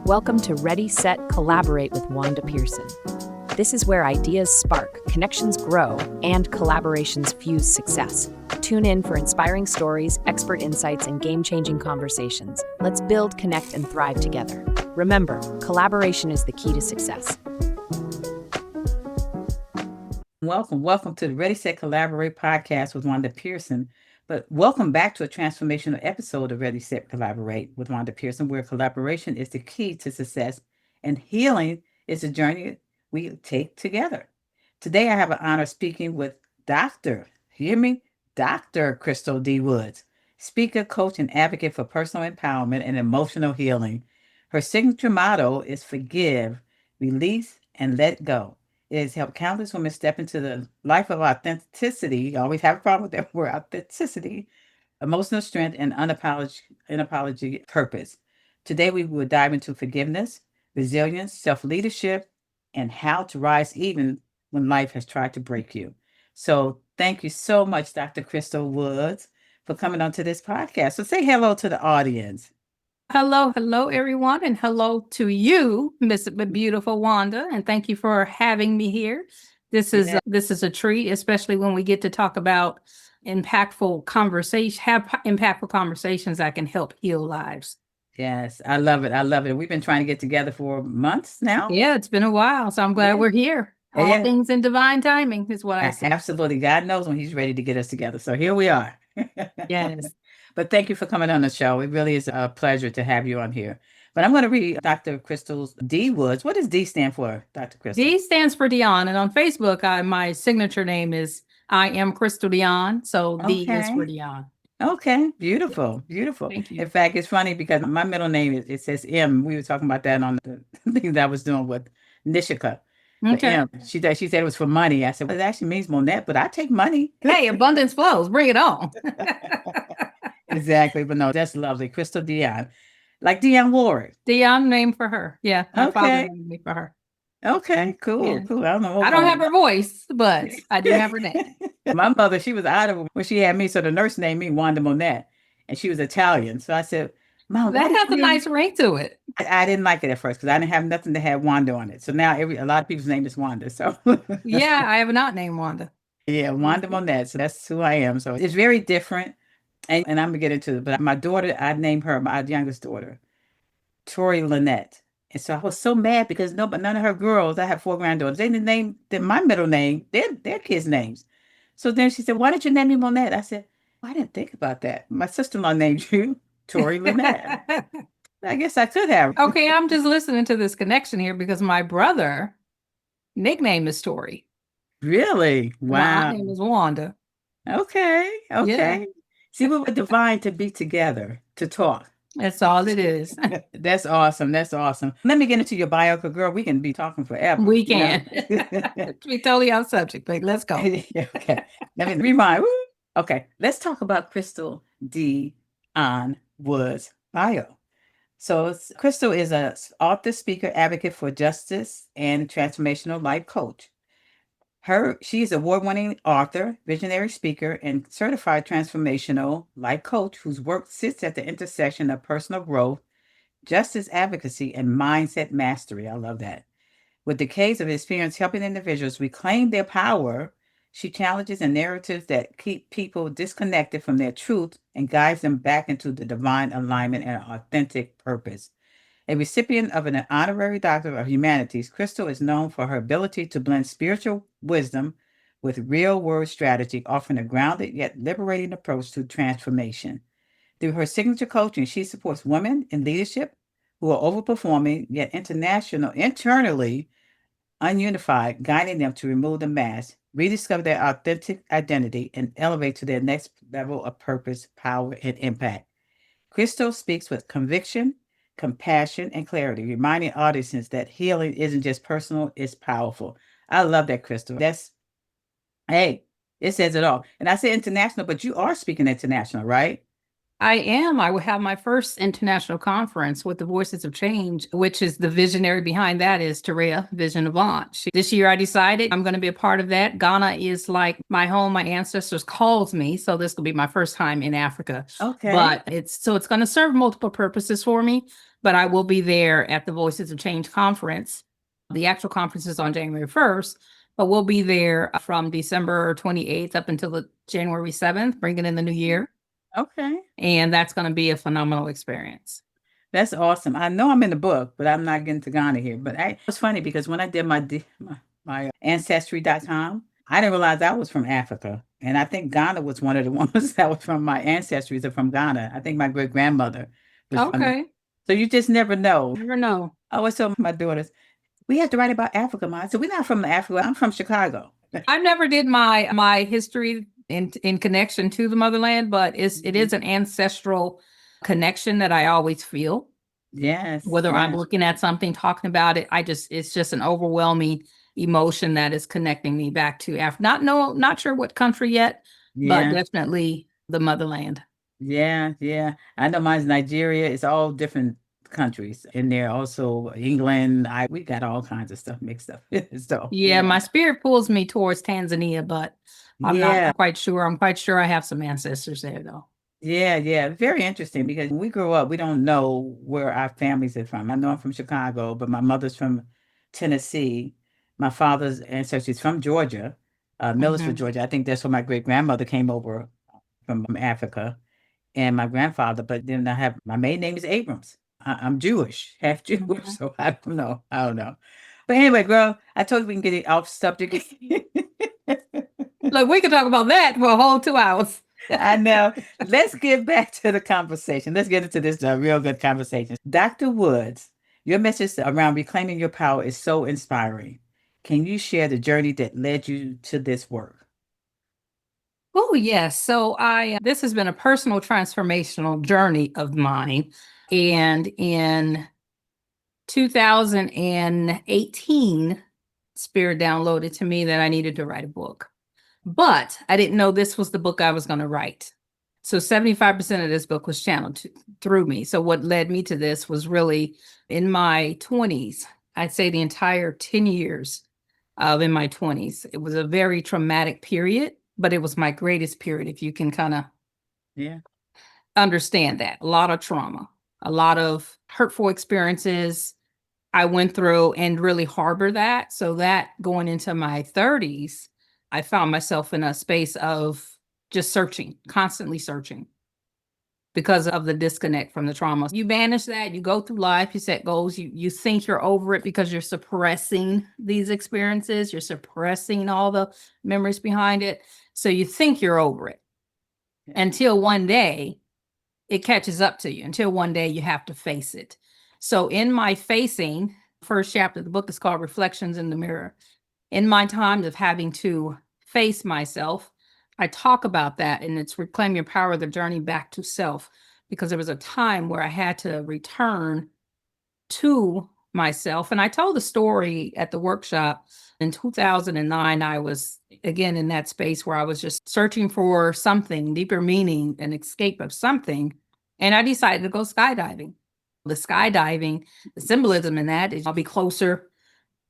Welcome to Ready, Set, Collaborate with Wanda Pearson. This is where ideas spark, connections grow, and collaborations fuse success. Tune in for inspiring stories, expert insights, and game-changing conversations. Let's build, connect, and thrive together. Remember, collaboration is the key to success. Welcome to the Ready, Set, Collaborate podcast with Wanda Pearson. But welcome back to a transformational episode of Ready, Set, Collaborate with Wanda Pearson, where collaboration is the key to success and healing is the journey we take together. Today, I have an honor speaking with Dr. Crystal D. Woods, speaker, coach, and advocate for personal empowerment and emotional healing. Her signature motto is forgive, release, and let go. It has helped countless women step into the life of authenticity. I always have a problem with that word, authenticity, emotional strength, and unapologetic purpose. Today, we will dive into forgiveness, resilience, self-leadership, and how to rise even when life has tried to break you. So thank you so much, Dr. Crystal Woods, for coming onto this podcast. So say hello to the audience. Hello, everyone, and hello to you, Miss Beautiful Wanda, and thank you for having me here. This is a treat, especially when we get to talk about impactful conversations that can help heal lives. Yes, I love it. We've been trying to get together for months now. Yeah, it's been a while, so I'm glad we're here. All things in divine timing is what I say. Absolutely. God knows when he's ready to get us together. So here we are. Yes. But thank you for coming on the show. It really is a pleasure to have you on here. But I'm going to read Dr. Crystal's D Woods. What does D stand for, Dr. Crystal? D stands for Dion. And on Facebook, my signature name is I am Crystal Dion. So D is for Dion. Okay. Beautiful. Thank you. In fact, it's funny because my middle name, it says M. We were talking about that on the thing that I was doing with Nishika. Okay. M. She said it was for money. I said, well, it actually means Monette, but I take money. Hey, abundance flows. Bring it on. Exactly. But no, that's lovely. Crystal Dion. Like Dion Ward. Dion named for her. Yeah. My father named me for her. Okay, cool. Yeah. Cool. I don't know. I don't have her voice, but I do have her name. My mother, she was out of it when she had me. So the nurse named me Wanda Monette, and she was Italian. So I said, Mom, that has a nice ring to it. I didn't like it at first because I didn't have nothing that had Wanda on it. So now a lot of people's name is Wanda. So yeah, I have not named Wanda. Yeah, Wanda Monette. So that's who I am. So it's very different. And I'm gonna get into it. But my daughter, I named her, my youngest daughter, Tori Lynette. And so I was so mad because none of her girls, I have 4 granddaughters, they didn't name my middle name, their kids' names. So then she said, why didn't you name me Monette? I said, well, I didn't think about that. My sister-in-law named you Tori Lynette. I guess I could have. Okay, I'm just listening to this connection here because my brother nickname is Tori. Really? Wow. My name is Wanda. Okay. Yeah. See, we were divine to be together, to talk. That's all it is. That's awesome. Let me get into your bio, because girl, we can be talking forever. We can. We totally off subject, but let's go. Okay. Let me rewind. Okay. Let's talk about Crystal Dion Woods' bio. So Crystal is an author, speaker, advocate for justice, and transformational life coach. She is an award-winning author, visionary speaker, and certified transformational life coach whose work sits at the intersection of personal growth, justice advocacy, and mindset mastery. I love that. With decades of experience helping individuals reclaim their power, she challenges the narratives that keep people disconnected from their truth and guides them back into the divine alignment and authentic purpose. A recipient of an honorary Doctor of Humanities, Crystal is known for her ability to blend spiritual wisdom with real-world strategy, offering a grounded yet liberating approach to transformation. Through her signature coaching, she supports women in leadership who are overperforming yet internally ununified, guiding them to remove the mask, rediscover their authentic identity, and elevate to their next level of purpose, power, and impact. Crystal speaks with conviction, compassion, and clarity, reminding audiences that healing isn't just personal, it's powerful. I love that, Crystal. It says it all. And I say international, but you are speaking international, right? I am. I will have my first international conference with the Voices of Change, which is the visionary behind that is Terea Vision Avant. This year I decided I'm going to be a part of that. Ghana is like my home. My ancestors called me. So this will be my first time in Africa. Okay. But it's going to serve multiple purposes for me. but I will be there at the Voices of Change conference. The actual conference is on January 1st, but we'll be there from December 28th up until the January 7th, bringing in the new year. Okay. And that's going to be a phenomenal experience. That's awesome. I know I'm in the book, but I'm not getting to Ghana here. But it's funny because when I did my Ancestry.com, I didn't realize I was from Africa. And I think Ghana was one of the ones that was from my ancestries are from Ghana. I think my great grandmother was from. Okay. So you just never know. Never know. I always tell my daughters, we have to write about Africa, Ma. So we're not from Africa. I'm from Chicago. I never did my history in connection to the motherland, but it is an ancestral connection that I always feel. Yes. Whether I'm yes. looking at something, talking about it, it's just an overwhelming emotion that is connecting me back to Africa. Not sure what country yet, but Yeah. definitely the motherland. Yeah. Yeah. I know mine's Nigeria. It's all different countries in there. Also England. We got all kinds of stuff mixed up. So Yeah, my spirit pulls me towards Tanzania, but I'm yeah. not quite sure. I'm quite sure I have some ancestors there though. Yeah, yeah. Very interesting because when we grew up, we don't know where our families are from. I know I'm from Chicago, but my mother's from Tennessee. My father's ancestry is from Georgia, Millersville, Mhm. Georgia. I think that's where my great grandmother came over from Africa, and my grandfather. But then my maiden name is Abrams. I'm Jewish, half Jewish, Mhm. so I don't know. I don't know. But anyway, girl, I told you we can get it off subject. Look, we could talk about that for a whole 2 hours. I know. Let's get back to the conversation. Let's get into this real good conversation. Dr. Woods, your message around reclaiming your power is so inspiring. Can you share the journey that led you to this work? Oh, yes. So this has been a personal transformational journey of mine. And in 2018, Spirit downloaded to me that I needed to write a book. But I didn't know this was the book I was going to write. So 75% of this book was channeled through me. So what led me to this was really in my 20s. I'd say the entire 10 years of in my 20s. It was a very traumatic period, but it was my greatest period, if you can kind of Yeah. understand that. A lot of trauma, a lot of hurtful experiences I went through and really harbor that. So that going into my 30s, I found myself in a space of just searching, constantly searching because of the disconnect from the trauma. You banish that, you go through life, you set goals, you think you're over it because you're suppressing these experiences, you're suppressing all the memories behind it. So you think you're over it until one day it catches up to you, until one day you have to face it. So in my facing, first chapter of the book is called Reflections in the Mirror. In my time of having to face myself, I talk about that, and it's reclaim your power, the journey back to self, because there was a time where I had to return to myself. And I told the story at the workshop in 2009. I was again in that space where I was just searching for something deeper meaning, an escape of something. And I decided to go skydiving. The skydiving, the symbolism in that is I'll be closer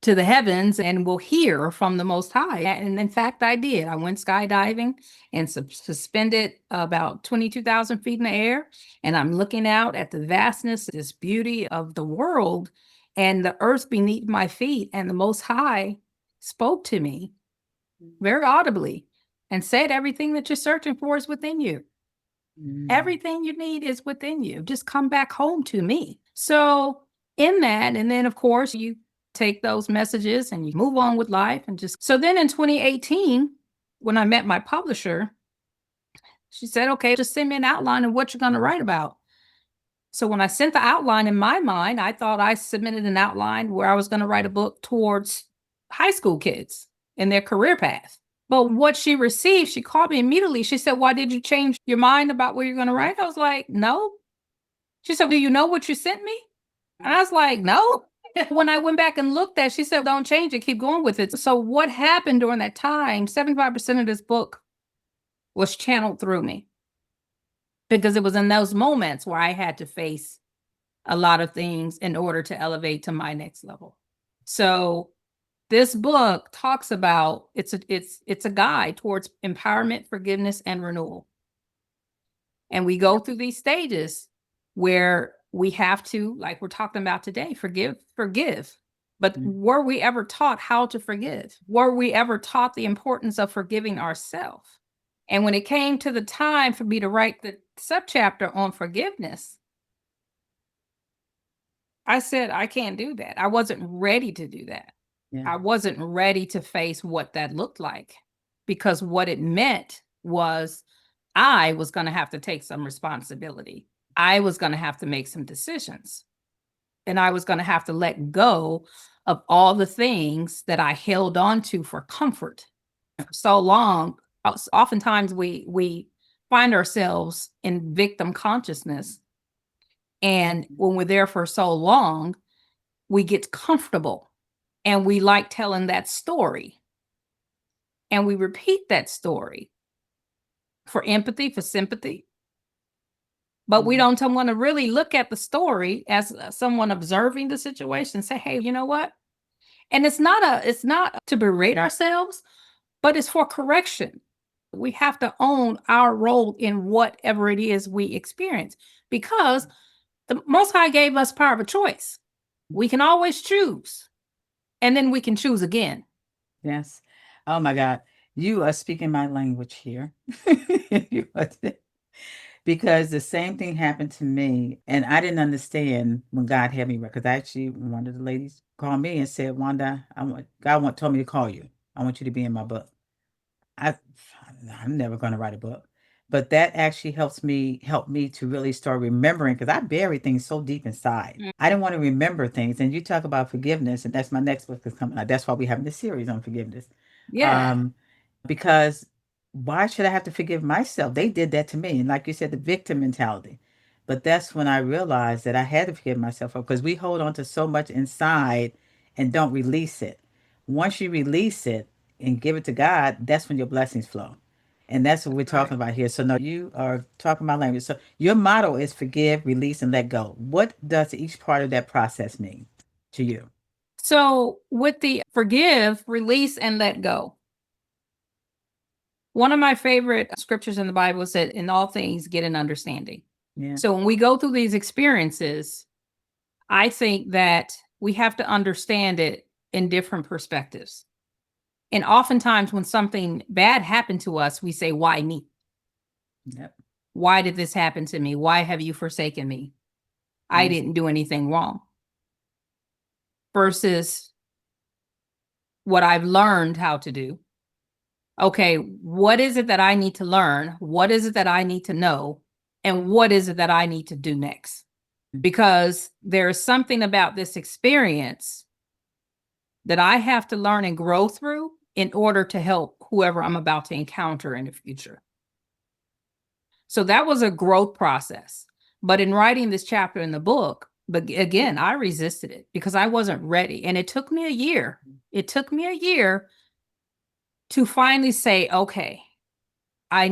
to the heavens and will hear from the Most High. And in fact, I did. I went skydiving and suspended about 22,000 feet in the air. And I'm looking out at the vastness, this beauty of the world and the earth beneath my feet. And the Most High spoke to me very audibly and said, everything that you're searching for is within you. Everything you need is within you. Just come back home to me. So in that, and then of course you take those messages and you move on with life and just so then in 2018, when I met my publisher, she said, okay, just send me an outline of what you're going to write about. So when I sent the outline in my mind, I thought I submitted an outline where I was going to write a book towards high school kids in their career path. But what she received, she called me immediately. She said, why did you change your mind about what you're going to write? I was like, no. She said, do you know what you sent me? And I was like, no. When I went back and looked at it, she said, don't change it, keep going with it. So what happened during that time, 75% of this book was channeled through me because it was in those moments where I had to face a lot of things in order to elevate to my next level. So this book talks about it's a guide towards empowerment, forgiveness, and renewal. And we go through these stages where We have to, like we're talking about today, forgive. But Mm. were we ever taught how to forgive? Were we ever taught the importance of forgiving ourselves? And when it came to the time for me to write the subchapter on forgiveness, I said, I can't do that. I wasn't ready to do that. Yeah. I wasn't ready to face what that looked like, because what it meant was I was going to have to take some responsibility. I was going to have to make some decisions, and I was going to have to let go of all the things that I held on to for comfort for so long. Oftentimes we find ourselves in victim consciousness. And when we're there for so long, we get comfortable and we like telling that story. And we repeat that story for empathy, for sympathy. But we don't want to really look at the story as someone observing the situation and say, hey, you know what? And it's not to berate ourselves, but it's for correction. We have to own our role in whatever it is we experience, because the Most High gave us power of choice. We can always choose, and then we can choose again. Yes. Oh my God. You are speaking my language here. You are- Because the same thing happened to me, and I didn't understand when God had me. Because actually, one of the ladies called me and said, "Wanda, told me to call you. I want you to be in my book." I, I'm never going to write a book, but that actually helped me to really start remembering, because I buried things so deep inside. I didn't want to remember things. And you talk about forgiveness, and that's my next book is coming out. That's why we're having this series on forgiveness. Yeah. Because why should I have to forgive myself? They did that to me. And like you said, the victim mentality. But that's when I realized that I had to forgive myself, because we hold on to so much inside and don't release it. Once you release it and give it to God, that's when your blessings flow. And that's what we're talking about here. So no, you are talking my language. So your motto is forgive, release, and let go. What does each part of that process mean to you? So with the forgive, release, and let go, one of my favorite scriptures in the Bible said, in all things, get an understanding. Yeah. So when we go through these experiences, I think that we have to understand it in different perspectives. And oftentimes when something bad happened to us, we say, why me? Yep. Why did this happen to me? Why have you forsaken me? I Yes. didn't do anything wrong. Versus what I've learned how to do. Okay, what is it that I need to learn? What is it that I need to know? And what is it that I need to do next? Because there's something about this experience that I have to learn and grow through in order to help whoever I'm about to encounter in the future. So that was a growth process. But in writing this chapter in the book, but again, I resisted it because I wasn't ready. And it took me a year. It took me a year to finally say, okay, I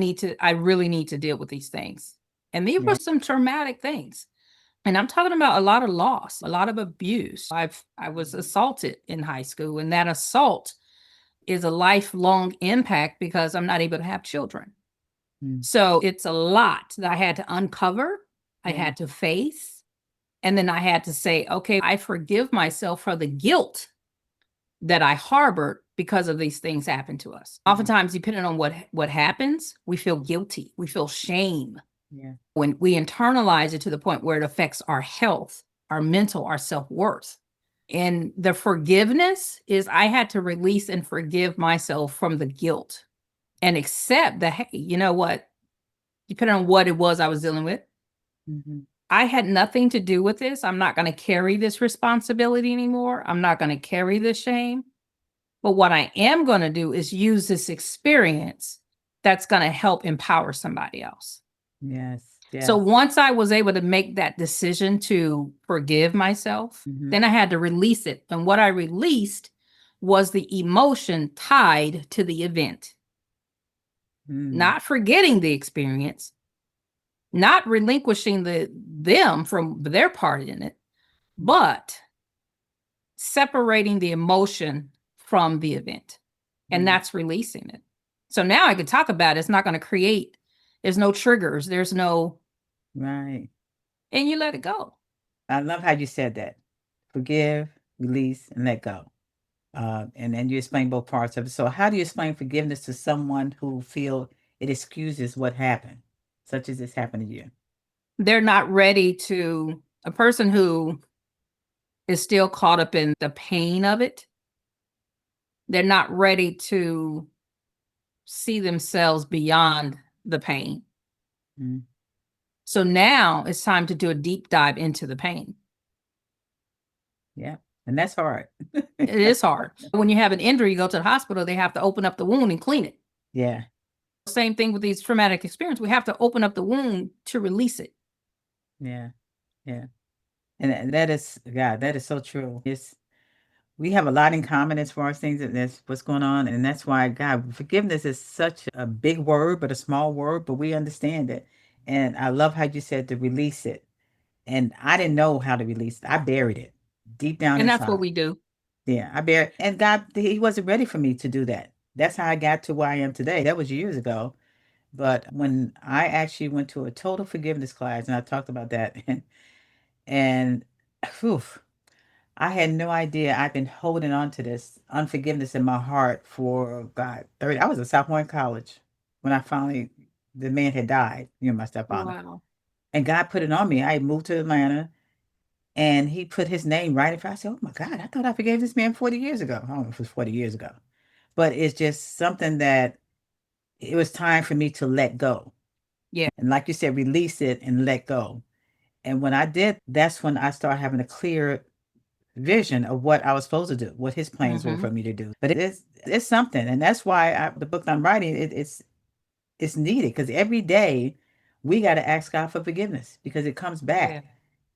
really need to deal with these things. And these were some traumatic things. And I'm talking about a lot of loss, a lot of abuse. I was assaulted in high school, and that assault is a lifelong impact because I'm not able to have children. So it's a lot that I had to uncover, I had to face, and then I had to say, okay, I forgive myself for the guilt that I harbored because of these things happen to us. Oftentimes, depending on what happens, we feel guilty, we feel shame. Yeah. When we internalize it to the point where it affects our health, our mental, our self-worth. And the forgiveness is I had to release and forgive myself from the guilt and accept that, hey, you know what? Depending on what it was I was dealing with, I had nothing to do with this. I'm not going to carry this responsibility anymore. I'm not going to carry this shame. But what I am going to do is use this experience that's going to help empower somebody else. Yes. Yes. So once I was able to make that decision to forgive myself, then I had to release it. And what I released was the emotion tied to the event. Not forgetting the experience, not relinquishing them from their part in it, but separating the emotion from the event. And that's releasing it. So now I can talk about it. It's not going to create, there's no triggers, there's no, Right. and you let it go. I love how you said that. Forgive, release, and let go. And then you explain both parts of it. So how do you explain forgiveness to someone who feel it excuses what happened, such as this happened to you? They're not ready to, a person who is still caught up in the pain of it, they're not ready to see themselves beyond the pain. Mm, So now it's time to do a deep dive into the pain. yeah. And that's hard. It is hard. When you have an injury, you go to the hospital, they have to open up the wound and clean it. Yeah. Same thing with these traumatic experiences. We have to open up the wound to release it. Yeah. Yeah. And that is, God, that is so true. We have a lot in common as far as things that's what's going on. And that's why, God, forgiveness is such a big word, but a small word, but we understand it. And I love how you said to release it. And I didn't know how to release it. I buried it deep down And that's what inside. we do. Yeah, I buried, and God, He wasn't ready for me to do that. That's how I got to where I am today. That was years ago. But when I actually went to a total forgiveness class, and I talked about that, and whew, I had no idea I'd been holding on to this unforgiveness in my heart for God, 30. I was a sophomore in college when I finally, the man had died, my stepfather. Wow. And God put it on me. I moved to Atlanta and he put his name right in front. I said, oh my God, I thought I forgave this man 40 years ago. I don't know if it was 40 years ago, but it's just something that it was time for me to let go. Yeah. And like you said, release it and let go. And when I did, that's when I started having a clear vision of what I was supposed to do, what his plans were Mm-hmm. for me to do. But it's something, and that's why the book I'm writing it's needed because every day we got to ask God for forgiveness because it comes back. Yeah.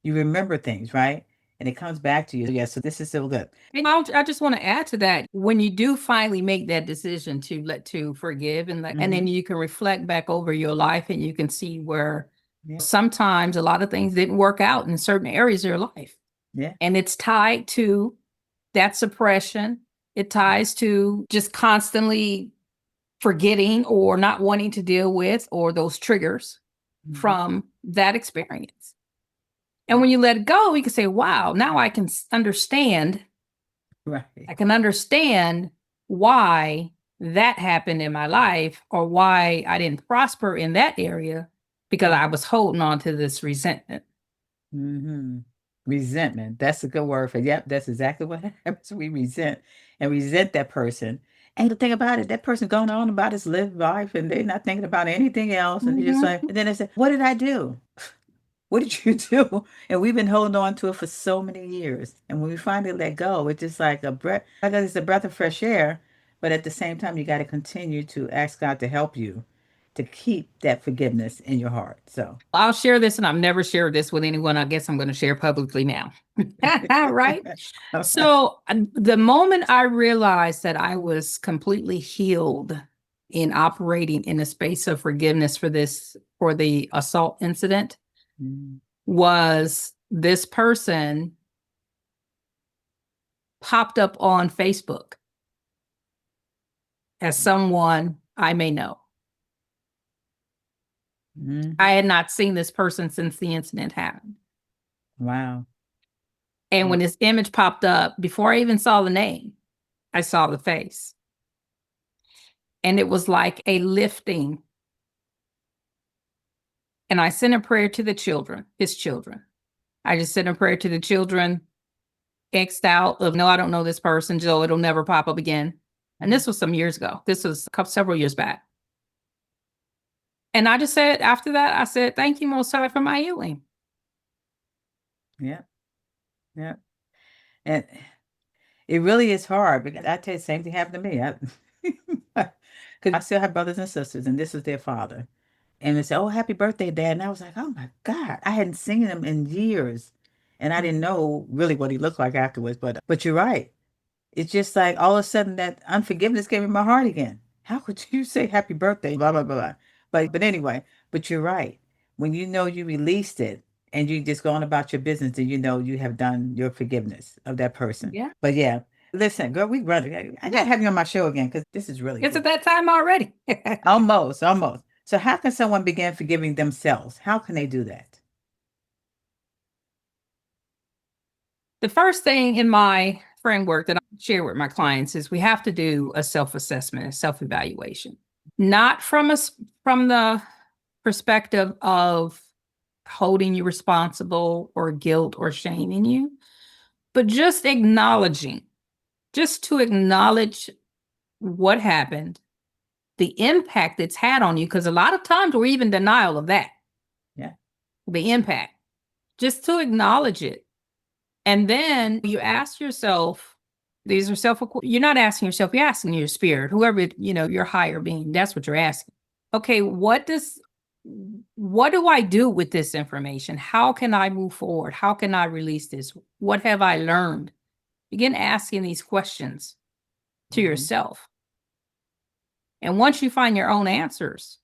You remember things, right? And it comes back to you. Yeah. So this is still good. And I just want to add to that. When you do finally make that decision to forgive, and Mhm. then you can reflect back over your life and you can see where Yeah. sometimes a lot of things didn't work out in certain areas of your life. Yeah. And it's tied to that suppression. It ties to just constantly forgetting or not wanting to deal with, or those triggers Mhm. from that experience. And when you let it go, you can say, wow, now I can understand. Right. I can understand why that happened in my life, or why I didn't prosper in that area, because I was holding on to this resentment. Mm-hmm. Resentment. That's a good word for. Yep, that's exactly what happens. We resent that person. And the thing about it, that person going on about his live life and they're not thinking about anything else. And they're just like, and then they say, what did I do? What did you do? And we've been holding on to it for so many years. And when we finally let go, it's just like a breath, like it's a breath of fresh air. But at the same time, you got to continue to ask God to help you to keep that forgiveness in your heart. So, I'll share this, and I've never shared this with anyone. I guess I'm going to share publicly now. Right? So the moment I realized that I was completely healed in operating in a space of forgiveness for the assault incident, Mm, was this person popped up on Facebook as someone I may know. mhm. I had not seen this person since the incident happened. Wow. And when this image popped up, before I even saw the name, I saw the face. And it was like a lifting. And I sent a prayer to the children, his children. I just sent a prayer to the children, X'd out of, no, I don't know this person, Joe, it'll never pop up again. And this was some years ago. This was several years back. And I just said, after that, I said, thank you, Most High, for my healing. Yeah. Yeah. And it really is hard because I tell you, the same thing happened to me. Because I still have brothers and sisters, and this is their father. And they say, oh, happy birthday, Dad. And I was like, oh my God, I hadn't seen him in years. And I didn't know really what he looked like afterwards. But you're right. It's just like all of a sudden that unforgiveness came in my heart again. How could you say happy birthday? Blah, blah, blah, blah. But anyway, but you're right. When you know you released it and you just going about your business, then you know you have done your forgiveness of that person. Yeah. But yeah, listen, girl, we run it. I gotta have you on my show again because this is really It's good. at that time already. Almost, almost. So how can someone begin forgiving themselves? How can they do that? The first thing in my framework that I share with my clients is we have to do a self-assessment, a self-evaluation, not from the perspective of holding you responsible or guilt or shaming you, but just to acknowledge what happened, the impact it's had on you, because a lot of times we're even denial of that. Yeah. The impact, just to acknowledge it. And then you ask yourself, these are you're not asking yourself, you're asking your spirit, whoever, your higher being, that's what you're asking. Okay, what do I do with this information? How can I move forward? How can I release this? What have I learned? Begin asking these questions to yourself. And once you find your own answers,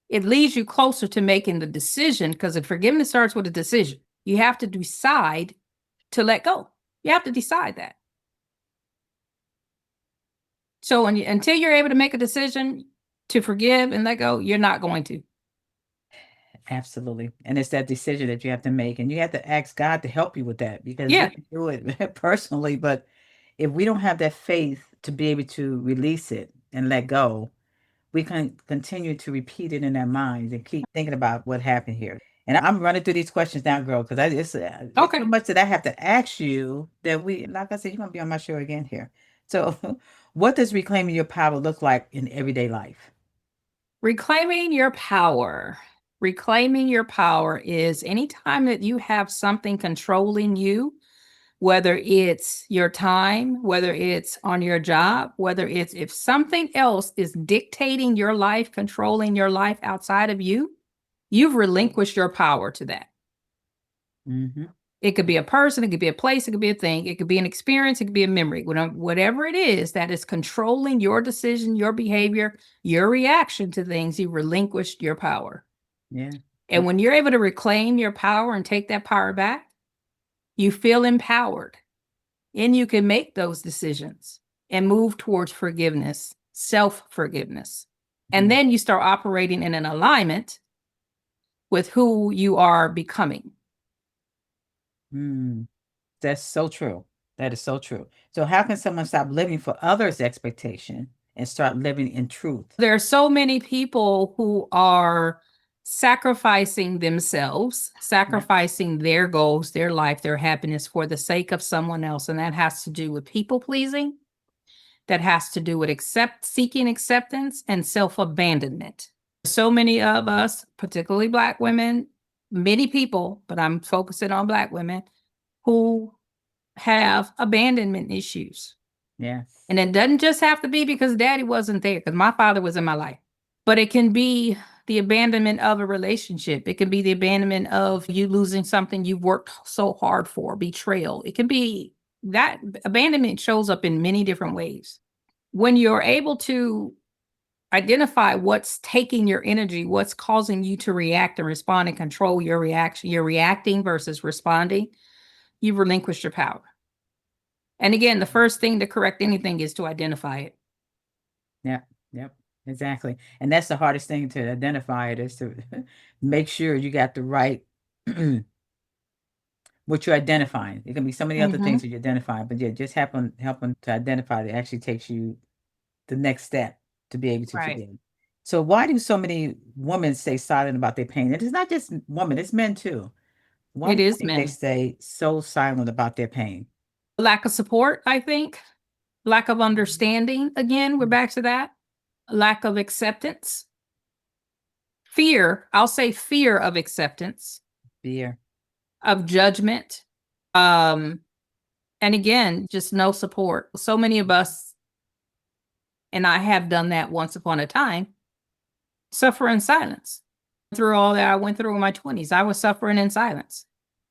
it leads you closer to making the decision, because if forgiveness starts with a decision, you have to decide to let go. You have to decide that. So until you're able to make a decision to forgive and let go, you're not going to. Absolutely. And it's that decision that you have to make. And you have to ask God to help you with that, because Yeah. we can do it personally. But if we don't have that faith to be able to release it and let go, we can continue to repeat it in our minds and keep thinking about what happened here. And I'm running through these questions now, girl, because it's Okay. so much that I have to ask you that like I said, you're going to be on my show again here. So what does reclaiming your power look like in everyday life? Reclaiming your power. Reclaiming your power is anytime that you have something controlling you, whether it's your time, whether it's on your job, whether it's if something else is dictating your life, controlling your life outside of you, you've relinquished your power to that. Mm-hmm. It could be a person, it could be a place, it could be a thing, it could be an experience, it could be a memory. Whatever it is that is controlling your decision, your behavior, your reaction to things, you relinquished your power. Yeah. And when you're able to reclaim your power and take that power back, you feel empowered and you can make those decisions and move towards forgiveness, self-forgiveness. And then you start operating in an alignment with who you are becoming. That's so true. That is so true. So how can someone stop living for others' expectation and start living in truth? There are so many people who are sacrificing themselves, sacrificing their goals, their life, their happiness for the sake of someone else. And that has to do with people pleasing. That has to do with seeking acceptance and self-abandonment. So many of us, particularly Black women, many people, but I'm focusing on Black women, who have abandonment issues. Yes. And it doesn't just have to be because daddy wasn't there, because my father was in my life. But it can be the abandonment of a relationship. It can be the abandonment of you losing something you've worked so hard for, betrayal. It can be that abandonment shows up in many different ways. When you're able to identify what's taking your energy, what's causing you to react and respond and control your reaction, you're reacting versus responding, you've relinquished your power. And again, the first thing to correct anything is to identify it. Yeah. Yep. Exactly. And that's the hardest thing to identify, it is to make sure you got the right what you're identifying. It can be so many other things that you identify, but yeah, just helping to identify it actually takes you the next step to be able to forgive. So why do so many women stay silent about their pain? It is not just women, it's men too. Why do you think they stay so silent about their pain? Lack of support, I think. Lack of understanding. Again, we're back to that. Lack of acceptance. Fear. I'll say fear of acceptance. Fear. Of judgment. And again, just no support. So many of us, and I have done that once upon a time, suffer in silence. Through all that I went through in my 20s, I was suffering in silence.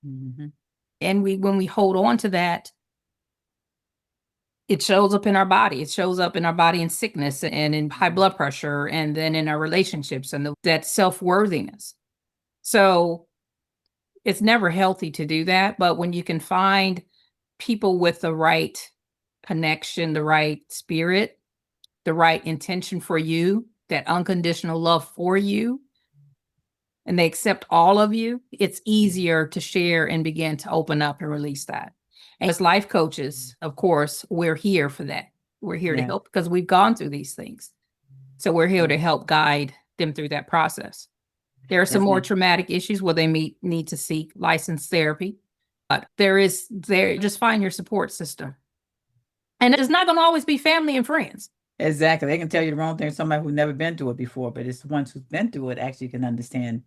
And when we hold on to that, it shows up in our body. It shows up in our body in sickness and in high blood pressure, and then in our relationships and that self-worthiness. So it's never healthy to do that. But when you can find people with the right connection, the right spirit, the right intention for you, that unconditional love for you, and they accept all of you, it's easier to share and begin to open up and release that. As life coaches, of course, we're here for that. We're here to Yeah. help because we've gone through these things. So we're here to help guide them through that process. There are some That's more nice. traumatic issues where they need to seek licensed therapy, but just find your support system. And it's not going to always be family and friends. Exactly. They can tell you the wrong thing to somebody who's never been through it before, but it's the ones who've been through it actually can understand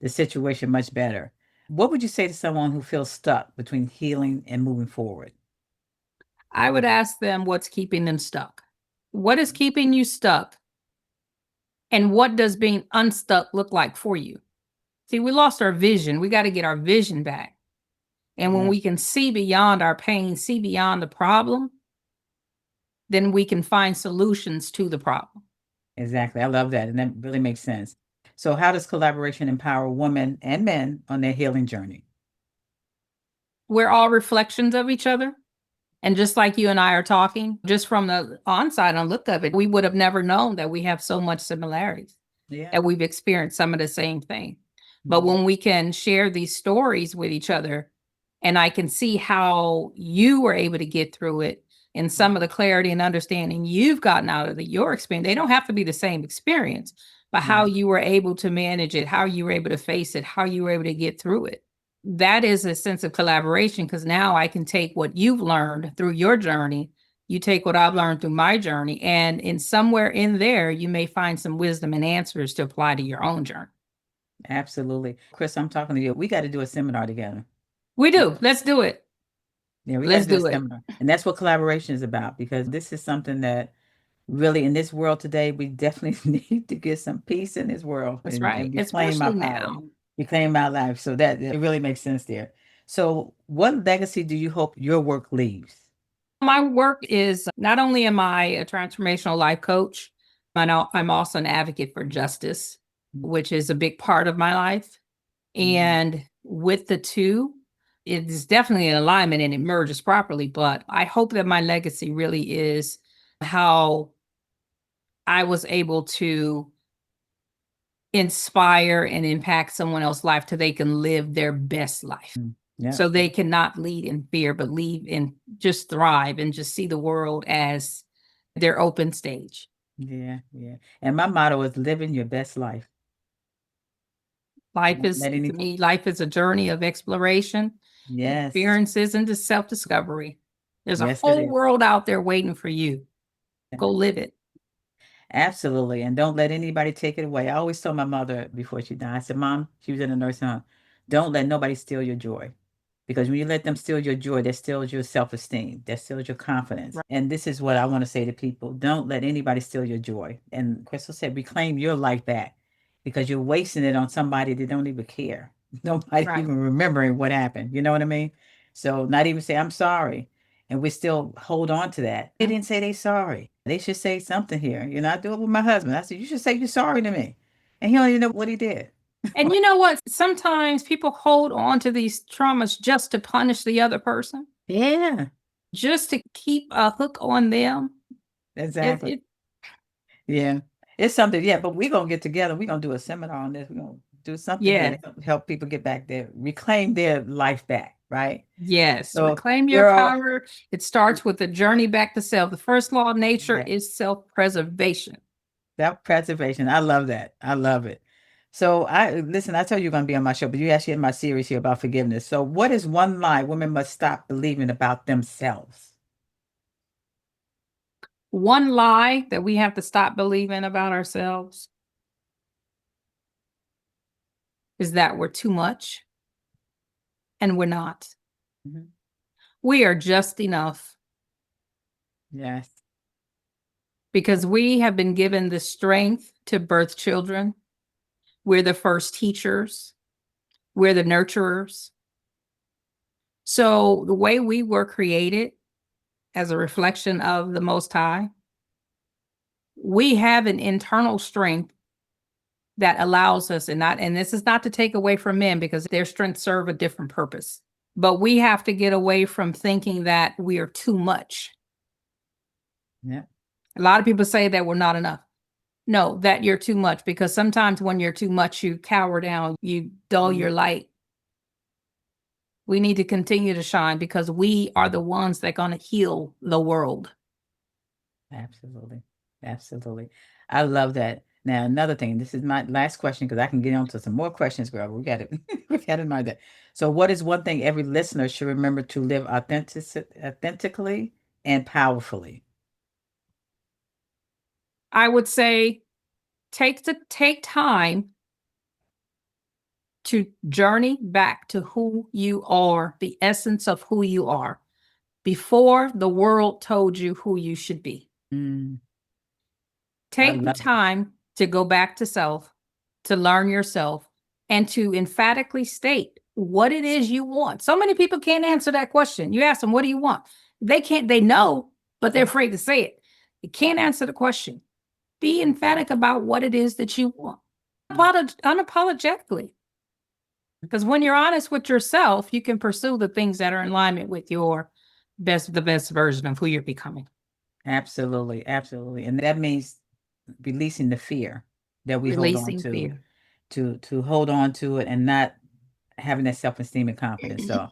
the situation much better. What would you say to someone who feels stuck between healing and moving forward? I would ask them what's keeping them stuck. What is keeping you stuck? And what does being unstuck look like for you? See, we lost our vision. We got to get our vision back. And when Yeah, we can see beyond our pain, see beyond the problem, then we can find solutions to the problem. exactly. I love that. And that really makes sense. So, how does collaboration empower women and men on their healing journey? We're all reflections of each other. And just like you and I are talking, just from the onside on look of it, we would have never known that we have so much similarities, Yeah. that we've experienced some of the same thing. But Mhm. when we can share these stories with each other, and I can see how you were able to get through it and some of the clarity and understanding you've gotten out of your experience, they don't have to be the same experience, but how Right. you were able to manage it, how you were able to face it, how you were able to get through it. That is a sense of collaboration because now I can take what you've learned through your journey, you take what I've learned through my journey, and in somewhere in there, you may find some wisdom and answers to apply to your own journey. Absolutely. Chris, I'm talking to you. We got to do a seminar together. We do. Let's do it. Yeah, we got to Let's do a do it. seminar. And that's what collaboration is about because this is something that really in this world today, we definitely need to get some peace in this world That's and right. reclaim our Especially power, now. reclaim our life. So that it really makes sense there. So, what legacy do you hope your work leaves? My work is not only am I a transformational life coach, I'm also an advocate for justice, which is a big part of my life. Mhm. And with the two, it is definitely in alignment and it merges properly. But I hope that my legacy really is how I was able to inspire and impact someone else's life till they can live their best life. Yeah, So they cannot lead in fear, but lead and just thrive and just see the world as their open stage. yeah, yeah. And my motto is living your best life. Life Don't is, let to any, me, life is a journey of exploration, yes, experiences, and self-discovery. There's a yes, it whole is. world out there waiting for you. Go live it. Absolutely. And don't let anybody take it away. I always told my mother before she died, I said, Mom, she was in a nursing home, don't let nobody steal your joy. Because when you let them steal your joy, that steals your self-esteem, that steals your confidence. Right. And this is what I want to say to people. Don't let anybody steal your joy. And Crystal said, reclaim your life back because you're wasting it on somebody that don't even care. Nobody Right. even remembering what happened. You know what I mean? So not even say, I'm sorry. And we still hold on to that. They didn't say they sorry. They should say something here. You know, I do it with my husband. I said, you should say you're sorry to me. And he don't even know what he did. And you know what? Sometimes people hold on to these traumas just to punish the other person, Yeah, just to keep a hook on them. It, exactly. it Yeah. It's something, yeah, but we're gonna get together. We're gonna do a seminar on this. We're gonna do something here yeah, to help people get back there, reclaim their life back, right? yes. So, Reclaim your girl, power. It starts with the journey back to self. The first law of nature yeah, is self-preservation. self-preservation. I love that. I love it. So I listen, I told you you're gonna be on my show, but you actually in my series here about forgiveness. So what is one lie women must stop believing about themselves? One lie that we have to stop believing about ourselves is that we're too much, and we're not. Mhm. We are just enough Yes. because we have been given the strength to birth children. We're the first teachers. We're the nurturers. So the way we were created as a reflection of the Most High, we have an internal strength that allows us, and this is not to take away from men because their strengths serve a different purpose. But we have to get away from thinking that we are too much. Yeah. A lot of people say that we're not enough. No, that you're too much, because sometimes when you're too much, you cower down, you dull Mhm. your light. We need to continue to shine because we are the ones that are going to heal the world. Absolutely. Absolutely. I love that. Now, another thing, this is my last question because I can get on to some more questions, girl. We got it. We got to mind that. So, what is one thing every listener should remember to live authentically and powerfully? I would say take time to journey back to who you are, the essence of who you are, before the world told you who you should be. Mm, I Take the love it. time to go back to self, to learn yourself, and to emphatically state what it is you want. So many people can't answer that question. You ask them, what do you want? They can't, they know, but they're afraid to say it. They can't answer the question. Be emphatic about what it is that you want. Unapologetically. Because when you're honest with yourself, you can pursue the things that are in alignment with the best version of who you're becoming. Absolutely. Absolutely. And that means releasing the fear that we hold on Releasing to, fear. to hold on to it and not having that self-esteem and confidence. So,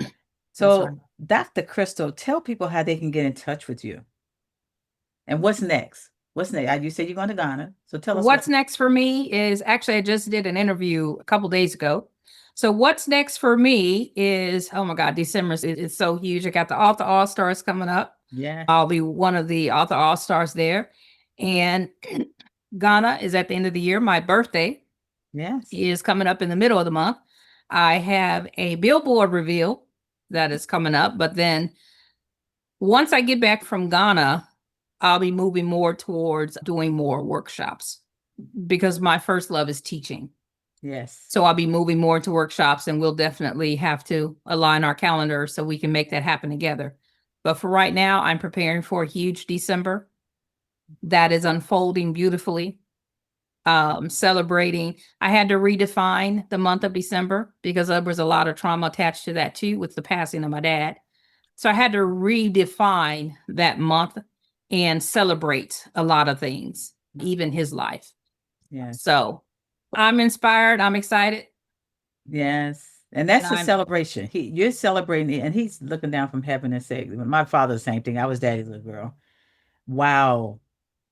That's right. Dr. Crystal, tell people how they can get in touch with you. And what's next? What's next? You said you're going to Ghana. So tell us What's next for me is actually, I just did an interview a couple days ago. So what's next for me is, oh my God, December is so huge. I got the Author All Stars coming up. Yeah. I'll be one of the Author All Stars there. And Ghana is at the end of the year. My birthday Yes. is coming up in the middle of the month. I have a billboard reveal that is coming up. But then once I get back from Ghana, I'll be moving more towards doing more workshops because my first love is teaching. Yes. So I'll be moving more to workshops, and we'll definitely have to align our calendars so we can make that happen together. But for right now, I'm preparing for a huge December that is unfolding beautifully. Celebrating. I had to redefine the month of December because there was a lot of trauma attached to that too, with the passing of my dad. So I had to redefine that month and celebrate a lot of things, even his life. Yes. So I'm inspired. I'm excited. Yes. And that's And a I'm celebration. You're celebrating it, and he's looking down from heaven and saying, my father, the same thing. I was daddy's little girl. Wow,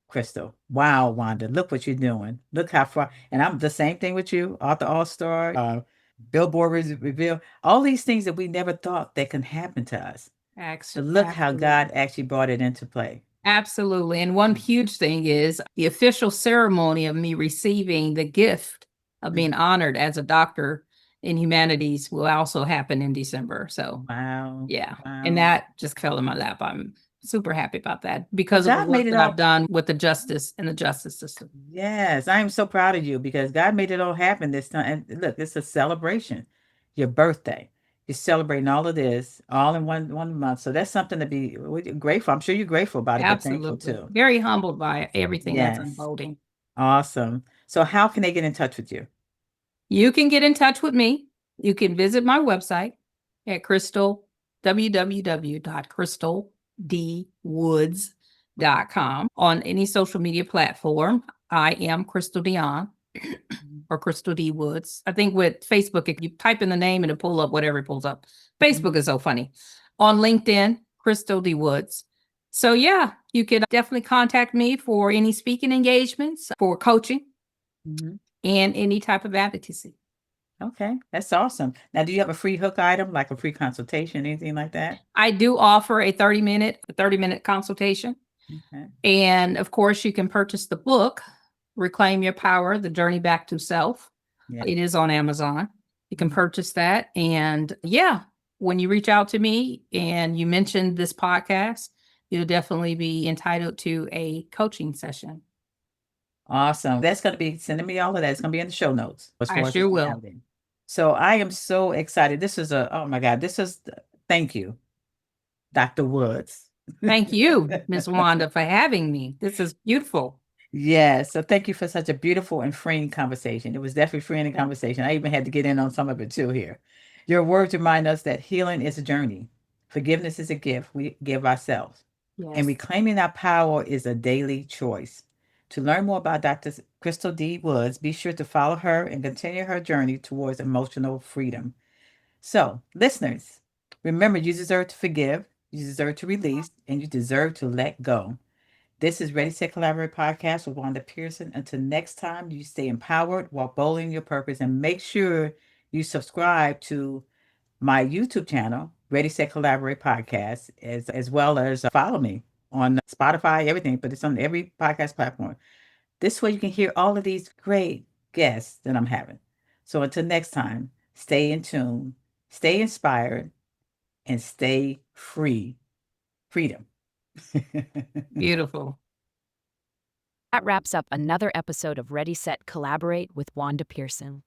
Crystal. Wow, Wanda. Look what you're doing. Look how far. And I'm the same thing with you, Author All Star, Billboard Reveal, all these things that we never thought that can happen to us. But look how God actually brought it into play. Absolutely. And one huge thing is the official ceremony of me receiving the gift of being honored as a doctor in humanities will also happen in December. So, Wow. yeah. Wow. And that just fell in my lap. I'm super happy about that because of the God work made it that all. I've done with the justice and the justice system. Yes, I am so proud of you because God made it all happen this time. And look, it's a celebration. Your birthday. You're celebrating all of this all in one month. So that's something to be grateful. I'm sure you're grateful about it, but thankful Absolutely. too. Very humbled by everything that's Yes. unfolding. Awesome. So how can they get in touch with you? You can get in touch with me. You can visit my website at www.crystaldwoods.com. On any social media platform, I am Crystal Dion or Crystal D Woods. I think with Facebook, if you type in the name, it'll pull up whatever it pulls up. Facebook is so funny. On LinkedIn, Crystal D Woods. So yeah, you can definitely contact me for any speaking engagements, for coaching, Mhm. and any type of advocacy. Okay, that's awesome. Now, do you have a free hook item, like a free consultation, anything like that? I do offer a 30-minute consultation. Okay. And of course, you can purchase the book, Reclaim Your Power, The Journey Back to Self. Yeah. It is on Amazon. You can Mhm. purchase that. And yeah, when you reach out to me and you mention this podcast, you'll definitely be entitled to a coaching session. Awesome. That's going to be sending me all of that. It's going to be in the show notes as I far as sure will. reality. So I am so excited. Oh my God, thank you, Dr. Woods. Thank you, Miss Wanda, for having me. This is beautiful. Yes. So thank you for such a beautiful and freeing conversation. It was definitely freeing conversation. I even had to get in on some of it too here. Your words remind us that healing is a journey. Forgiveness is a gift we give ourselves. And Yes. reclaiming our power is a daily choice. To learn more about Dr. Crystal D. Woods, be sure to follow her and continue her journey towards emotional freedom. So, listeners, Remember, you deserve to forgive, you deserve to release, and you deserve to let go. This is Ready, Set, Collaborate podcast with Wanda Pearson. Until next time, you stay empowered, walk boldly in your purpose, and make sure you subscribe to my YouTube channel, Ready, Set, Collaborate podcast, as well as follow me on Spotify, everything, but it's on every podcast platform. This way you can hear all of these great guests that I'm having. So until next time, stay in tune, stay inspired, and stay free. Freedom. Beautiful. That wraps up another episode of Ready, Set, Collaborate with Wanda Pearson.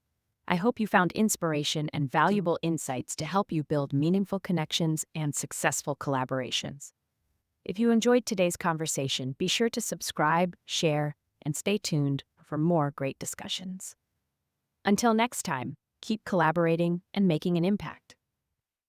I hope you found inspiration and valuable insights to help you build meaningful connections and successful collaborations. If you enjoyed today's conversation, be sure to subscribe, share, and stay tuned for more great discussions. Until next time, keep collaborating and making an impact.